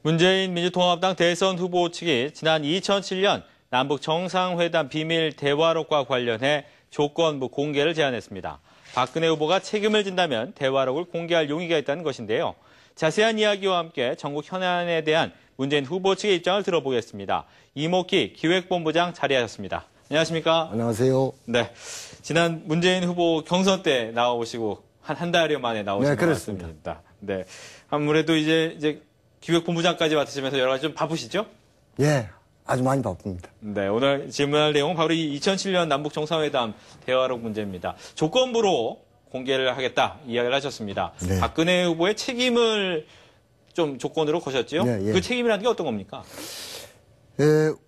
문재인 민주통합당 대선 후보 측이 지난 2007년 남북 정상회담 비밀 대화록과 관련해 조건부 공개를 제안했습니다. 박근혜 후보가 책임을 진다면 대화록을 공개할 용의가 있다는 것인데요. 자세한 이야기와 함께 전국 현안에 대한 문재인 후보 측의 입장을 들어보겠습니다. 이목희 기획본부장 자리하셨습니다. 안녕하십니까? 안녕하세요. 네, 지난 문재인 후보 경선 때 나오시고 한 달여 만에 나오신 것 같습니다. 네, 아무래도 이제 기획본부장까지 맡으시면서 여러 가지 좀 바쁘시죠? 예, 아주 많이 바쁩니다. 네, 오늘 질문할 내용은 바로 이 2007년 남북 정상회담 대화록 문제입니다. 조건부로 공개를 하겠다 이야기를 하셨습니다. 네. 박근혜 후보의 책임을 좀 조건으로 거셨죠? 네, 예. 그 책임이라는 게 어떤 겁니까?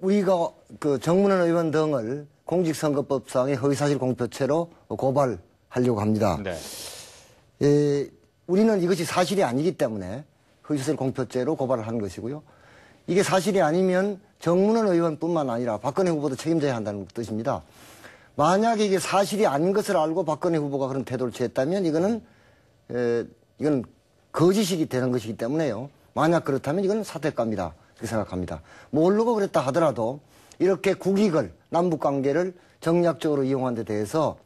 우리가 그 정문원 의원 등을 공직선거법상의 허위사실 공표죄로 고발하려고 합니다. 네. 우리는 이것이 사실이 아니기 때문에 허위사실 공표죄로 고발을 한 것이고요. 이게 사실이 아니면 정문원 의원뿐만 아니라 박근혜 후보도 책임져야 한다는 뜻입니다. 만약에 이게 사실이 아닌 것을 알고 박근혜 후보가 그런 태도를 취했다면 이건 거짓이 되는 것이기 때문에요. 만약 그렇다면 이건 사퇴감이다 이렇게 생각합니다. 모르고 그랬다 하더라도 이렇게 국익을 남북관계를 정략적으로 이용한 데 대해서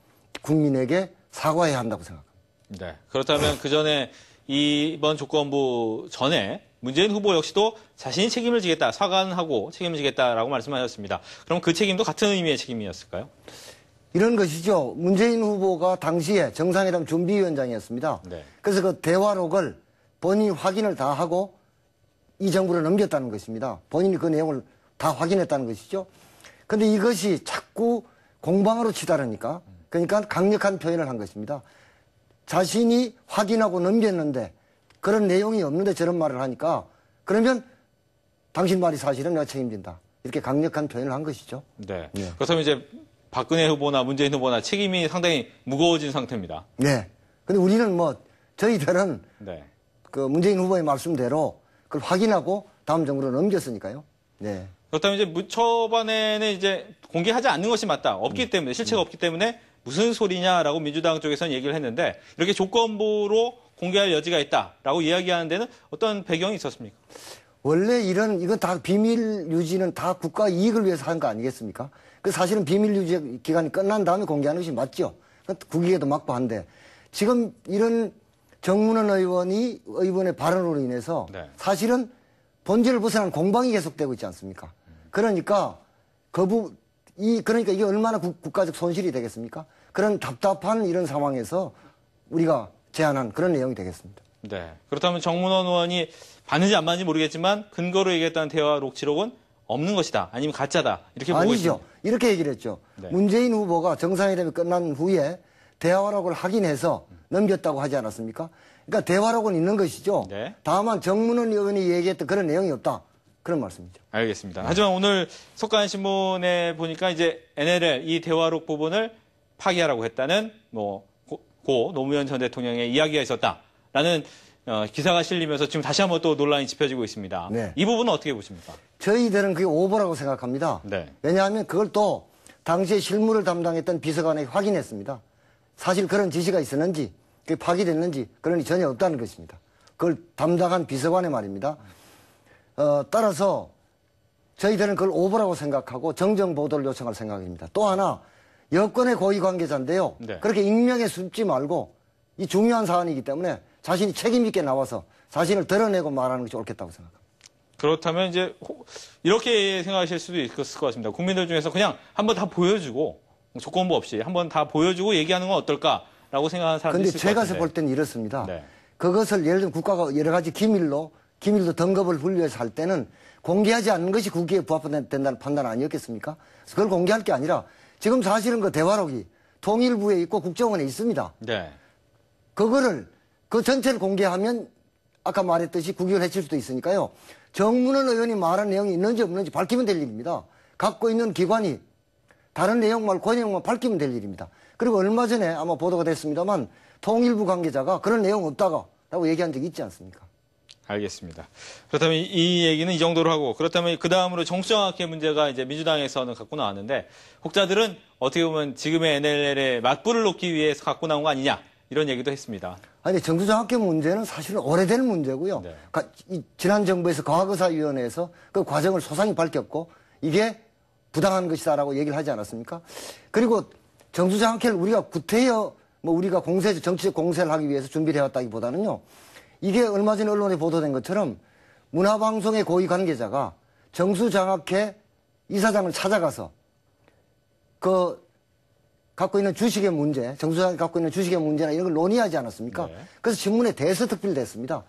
국민에게 사과해야 한다고 생각합니다. 네. 그렇다면 그 전에 이번 조건부 전에 문재인 후보 역시도 자신이 책임을 지겠다, 사과는 하고 책임을 지겠다라고 말씀하셨습니다. 그럼 그 책임도 같은 의미의 책임이었을까요? 이런 것이죠. 문재인 후보가 당시에 정상회담 준비위원장이었습니다. 네. 그래서 그 대화록을 본인이 확인을 다 하고 이 정부로 넘겼다는 것입니다. 본인이 그 내용을 다 확인했다는 것이죠. 그런데 이것이 자꾸 공방으로 치달으니까 그러니까 강력한 표현을 한 것입니다. 자신이 확인하고 넘겼는데 그런 내용이 없는데 저런 말을 하니까 그러면 당신 말이 사실은 내가 책임진다. 이렇게 강력한 표현을 한 것이죠. 네. 네. 그렇다면 이제 박근혜 후보나 문재인 후보나 책임이 상당히 무거워진 상태입니다. 네. 근데 우리는 저희들은 네. 그 문재인 후보의 말씀대로 그걸 확인하고 다음 정부로 넘겼으니까요. 네. 그렇다면 이제 초반에는 이제 공개하지 않는 것이 맞다. 없기 때문에, 실체가 없기 때문에 무슨 소리냐라고 민주당 쪽에서는 얘기를 했는데 이렇게 조건부로 공개할 여지가 있다라고 이야기하는 데는 어떤 배경이 있었습니까? 원래 이건 다 비밀 유지는 다 국가 이익을 위해서 하는 거 아니겠습니까? 그 사실은 비밀 유지 기간이 끝난 다음에 공개하는 것이 맞죠. 국익에도 맞고 한데 지금 이런 정문원 의원의 발언으로 인해서 네. 사실은 본질을 벗어난 공방이 계속되고 있지 않습니까? 그러니까 그러니까 이게 얼마나 국가적 손실이 되겠습니까? 그런 답답한 이런 상황에서 우리가 제안한 그런 내용이 되겠습니다. 네. 그렇다면 정문원 의원이 맞는지 안 맞는지 모르겠지만 근거로 얘기했던 대화 녹취록은 없는 것이다. 아니면 가짜다. 이렇게 보고 있습니다. 아니죠. 이렇게 얘기를 했죠. 네. 문재인 후보가 정상회담이 끝난 후에 대화록을 확인해서 넘겼다고 하지 않았습니까? 그러니까 대화록은 있는 것이죠. 네. 다만 정문원 의원이 얘기했던 그런 내용이 없다. 그런 말씀이죠. 알겠습니다. 하지만 오늘 속간신문에 보니까 이제 NLL 이 대화록 부분을 파기하라고 했다는 고 노무현 전 대통령의 이야기가 있었다라는 기사가 실리면서 지금 다시 한번 또 논란이 짚혀지고 있습니다. 네. 이 부분은 어떻게 보십니까? 저희들은 그게 오보라고 생각합니다. 네. 왜냐하면 그걸 또 당시에 실무를 담당했던 비서관에게 확인했습니다. 사실 그런 지시가 있었는지 그게 파기됐는지 그러니 전혀 없다는 것입니다. 그걸 담당한 비서관의 말입니다. 따라서 저희들은 그걸 오보라고 생각하고 정정 보도를 요청할 생각입니다. 또 하나 여권의 고위 관계자인데요. 네. 그렇게 익명에 숨지 말고 이 중요한 사안이기 때문에 자신이 책임 있게 나와서 자신을 드러내고 말하는 것이 옳겠다고 생각합니다. 그렇다면 이제 이렇게 생각하실 수도 있을 것 같습니다. 국민들 중에서 그냥 한번 다 보여주고 조건부 없이 한번 다 보여주고 얘기하는 건 어떨까라고 생각하는 사람들이 있을 것 같은데. 그런데 제가 볼 때는 이렇습니다. 네. 그것을 예를 들면 국가가 여러 가지 기밀도 등급을 분류해서 할 때는 공개하지 않는 것이 국익에 부합된다는 판단 아니었겠습니까? 그걸 공개할 게 아니라 지금 사실은 그 대화록이 통일부에 있고 국정원에 있습니다. 네. 그거를 그 전체를 공개하면 아까 말했듯이 국익을 해칠 수도 있으니까요. 정문원 의원이 말한 내용이 있는지 없는지 밝히면 될 일입니다. 갖고 있는 기관이 다른 내용 말고 그 내용만 밝히면 될 일입니다. 그리고 얼마 전에 아마 보도가 됐습니다만 통일부 관계자가 그런 내용 없다고 얘기한 적이 있지 않습니까? 알겠습니다. 그렇다면 이 얘기는 이 정도로 하고 그렇다면 그 다음으로 정치정학회 문제가 이제 민주당에서는 갖고 나왔는데 혹자들은 어떻게 보면 지금의 NLL에 맞불을 놓기 위해서 갖고 나온 거 아니냐 이런 얘기도 했습니다. 아니, 정수장학회 문제는 사실은 오래된 문제고요. 네. 지난 정부에서 과거사위원회에서 그 과정을 소상히 밝혔고 이게 부당한 것이다라고 얘기를 하지 않았습니까? 그리고 정수장학회를 우리가 구태여 우리가 정치적 공세를 하기 위해서 준비를 해왔다기보다는요. 이게 얼마 전에 언론에 보도된 것처럼 문화방송의 고위 관계자가 정수장학회 이사장을 찾아가서 갖고 있는 주식의 문제, 정수장학회 갖고 있는 주식의 문제나 이런 걸 논의하지 않았습니까? 네. 그래서 신문에 대서특필됐습니다.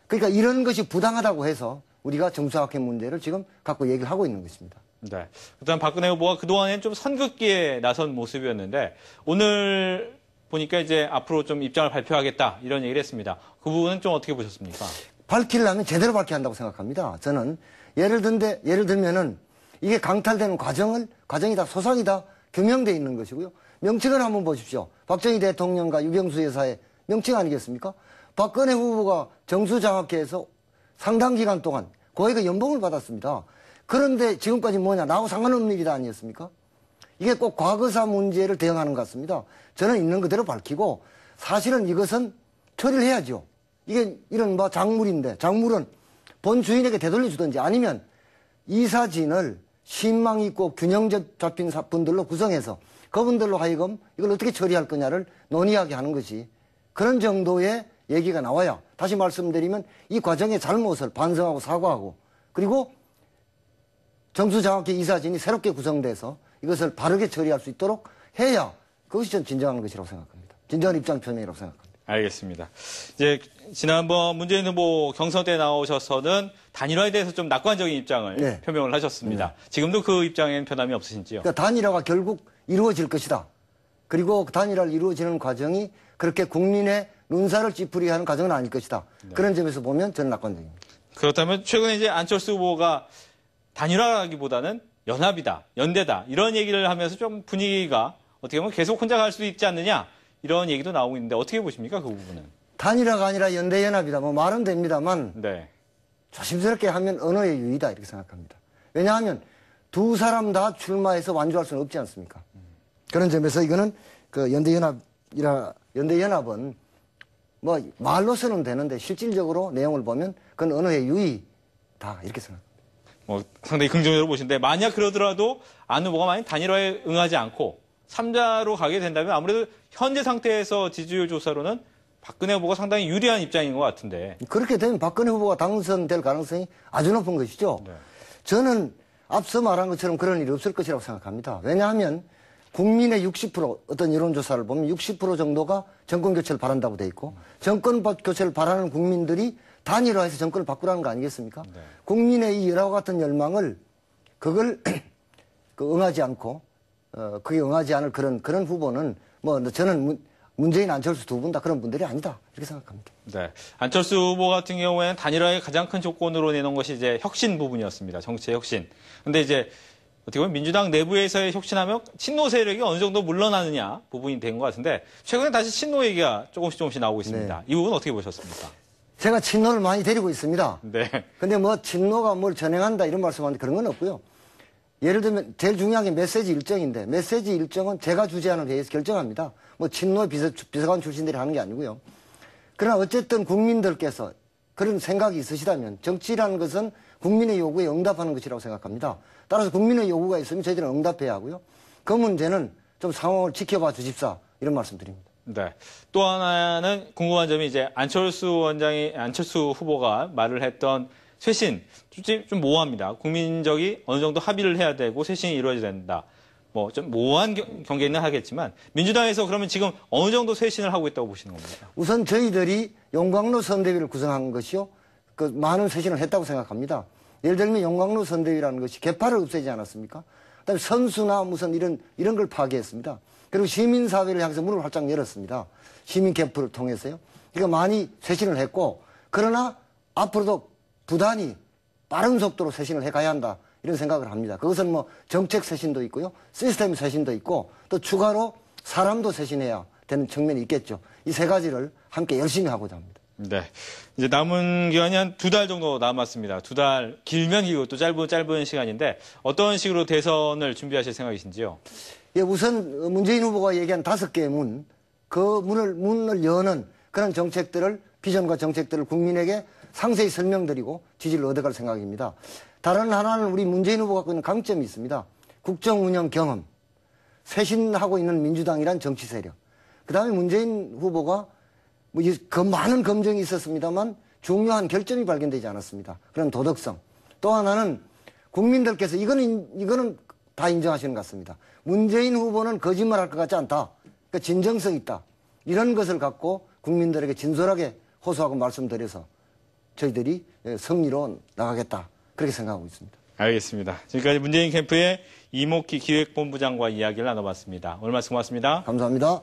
그러니까 이런 것이 부당하다고 해서 우리가 정수장학회 문제를 지금 갖고 얘기를 하고 있는 것입니다. 네. 일단 박근혜 후보가 그동안엔 좀 선긋기에 나선 모습이었는데 오늘 보니까 이제 앞으로 좀 입장을 발표하겠다 이런 얘기를 했습니다. 그 부분은 좀 어떻게 보셨습니까? 밝히려면 제대로 밝혀야 한다고 생각합니다. 저는 예를 들면은 이게 강탈되는 과정이 다 소상이 다 규명되어 있는 것이고요. 명칭을 한번 보십시오. 박정희 대통령과 유병수 여사의 명칭 아니겠습니까? 박근혜 후보가 정수장학회에서 상당 기간 동안 고액의 연봉을 받았습니다. 그런데 지금까지 뭐냐, 나하고 상관없는 일이다 아니었습니까? 이게 꼭 과거사 문제를 대응하는 것 같습니다. 저는 있는 그대로 밝히고 사실은 이것은 처리를 해야죠. 이게 이런 작물인데 작물은 본 주인에게 되돌려주든지 아니면 이사진을 신망 있고 균형 잡힌 분들로 구성해서 그분들로 하여금 이걸 어떻게 처리할 거냐를 논의하게 하는 것이 그런 정도의 얘기가 나와야 다시 말씀드리면 이 과정의 잘못을 반성하고 사과하고 그리고 정수장학회 이사진이 새롭게 구성돼서 이것을 바르게 처리할 수 있도록 해야 그것이 전 진정한 것이라고 생각합니다. 진정한 입장 표명이라고 생각합니다. 알겠습니다. 이제 지난번 문재인 후보 경선 때 나오셔서는 단일화에 대해서 좀 낙관적인 입장을 네. 표명을 하셨습니다. 지금도 그 입장에는 변함이 없으신지요? 그러니까 단일화가 결국 이루어질 것이다. 그리고 단일화를 이루어지는 과정이 그렇게 국민의 눈살을 찌푸리게 하는 과정은 아닐 것이다. 네. 그런 점에서 보면 저는 낙관적입니다. 그렇다면 최근에 이제 안철수 후보가 단일화라기보다는 연합이다, 연대다 이런 얘기를 하면서 좀 분위기가 어떻게 보면 계속 혼자 갈 수도 있지 않느냐 이런 얘기도 나오고 있는데 어떻게 보십니까 그 부분은? 단일화가 아니라 연대연합이다. 말은 됩니다만 네. 조심스럽게 하면 언어의 유의다 이렇게 생각합니다. 왜냐하면 두 사람 다 출마해서 완주할 수는 없지 않습니까? 그런 점에서 이거는 그 연대연합은 말로서는 되는데 실질적으로 내용을 보면 그건 언어의 유의다 이렇게 생각합니다. 상당히 긍정적으로 보시는데 만약 그러더라도 안 후보가 만약 단일화에 응하지 않고 3자로 가게 된다면 아무래도 현재 상태에서 지지율 조사로는 박근혜 후보가 상당히 유리한 입장인 것 같은데. 그렇게 되면 박근혜 후보가 당선될 가능성이 아주 높은 것이죠. 네. 저는 앞서 말한 것처럼 그런 일이 없을 것이라고 생각합니다. 왜냐하면 국민의 60% 어떤 여론조사를 보면 60% 정도가 정권교체를 바란다고 돼 있고 정권교체를 바라는 국민들이 단일화해서 정권을 바꾸라는 거 아니겠습니까? 네. 국민의 이 열화와 같은 열망을 그걸 응하지 않고 그게 응하지 않을 그런 후보는 저는 문재인 안철수 두 분 다 그런 분들이 아니다 이렇게 생각합니다. 네, 안철수 후보 같은 경우에는 단일화의 가장 큰 조건으로 내놓은 것이 이제 혁신 부분이었습니다. 정치의 혁신. 근데 이제 어떻게 보면 민주당 내부에서의 혁신하면 친노 세력이 어느 정도 물러나느냐 부분이 된 것 같은데 최근에 다시 친노 얘기가 조금씩 나오고 있습니다. 네. 이 부분 어떻게 보셨습니까? 제가 친노를 많이 데리고 있습니다. 네. 근데 친노가 뭘 전행한다 이런 말씀하는데 그런 건 없고요. 예를 들면 제일 중요한 게 메시지 일정인데 메시지 일정은 제가 주재하는 회의에서 결정합니다. 친노 비서관 출신들이 하는 게 아니고요. 그러나 어쨌든 국민들께서 그런 생각이 있으시다면 정치라는 것은 국민의 요구에 응답하는 것이라고 생각합니다. 따라서 국민의 요구가 있으면 저희들은 응답해야 하고요. 그 문제는 좀 상황을 지켜봐 주십사 이런 말씀드립니다. 네. 또 하나는 궁금한 점이 이제 안철수 후보가 말을 했던 쇄신 좀 모호합니다. 국민적이 어느 정도 합의를 해야 되고 쇄신이 이루어져야 된다. 좀 모호한 경계는 하겠지만 민주당에서 그러면 지금 어느 정도 쇄신을 하고 있다고 보시는 겁니까? 우선 저희들이 용광로 선대위를 구성한 것이요. 많은 쇄신을 했다고 생각합니다. 예를 들면 용광로 선대위라는 것이 개파를 없애지 않았습니까? 그다음에 선수나 이런 걸 파괴했습니다. 그리고 시민사회를 향해서 문을 활짝 열었습니다. 시민 캠프를 통해서요. 그러니까 많이 쇄신을 했고 그러나 앞으로도 부단히 빠른 속도로 쇄신을 해가야 한다. 이런 생각을 합니다. 그것은 정책 쇄신도 있고요. 시스템 쇄신도 있고 또 추가로 사람도 쇄신해야 되는 측면이 있겠죠. 이 세 가지를 함께 열심히 하고자 합니다. 네. 이제 남은 기간이 한 2달 정도 남았습니다. 2달 길면 길고 또 짧은 시간인데 어떤 식으로 대선을 준비하실 생각이신지요? 예, 우선 문재인 후보가 얘기한 5개의 문, 그 문을 여는 그런 정책들을, 비전과 정책들을 국민에게 상세히 설명드리고 지지를 얻어갈 생각입니다. 다른 하나는 우리 문재인 후보가 갖고 있는 강점이 있습니다. 국정 운영 경험, 쇄신하고 있는 민주당이란 정치 세력. 그 다음에 문재인 후보가 많은 검증이 있었습니다만 중요한 결점이 발견되지 않았습니다. 그런 도덕성. 또 하나는 국민들께서 이거는 다 인정하시는 것 같습니다. 문재인 후보는 거짓말할 것 같지 않다. 그러니까 진정성 있다. 이런 것을 갖고 국민들에게 진솔하게 호소하고 말씀드려서 저희들이 승리로 나가겠다. 그렇게 생각하고 있습니다. 알겠습니다. 지금까지 문재인 캠프의 이목희 기획본부장과 이야기를 나눠봤습니다. 오늘 말씀 고맙습니다. 감사합니다.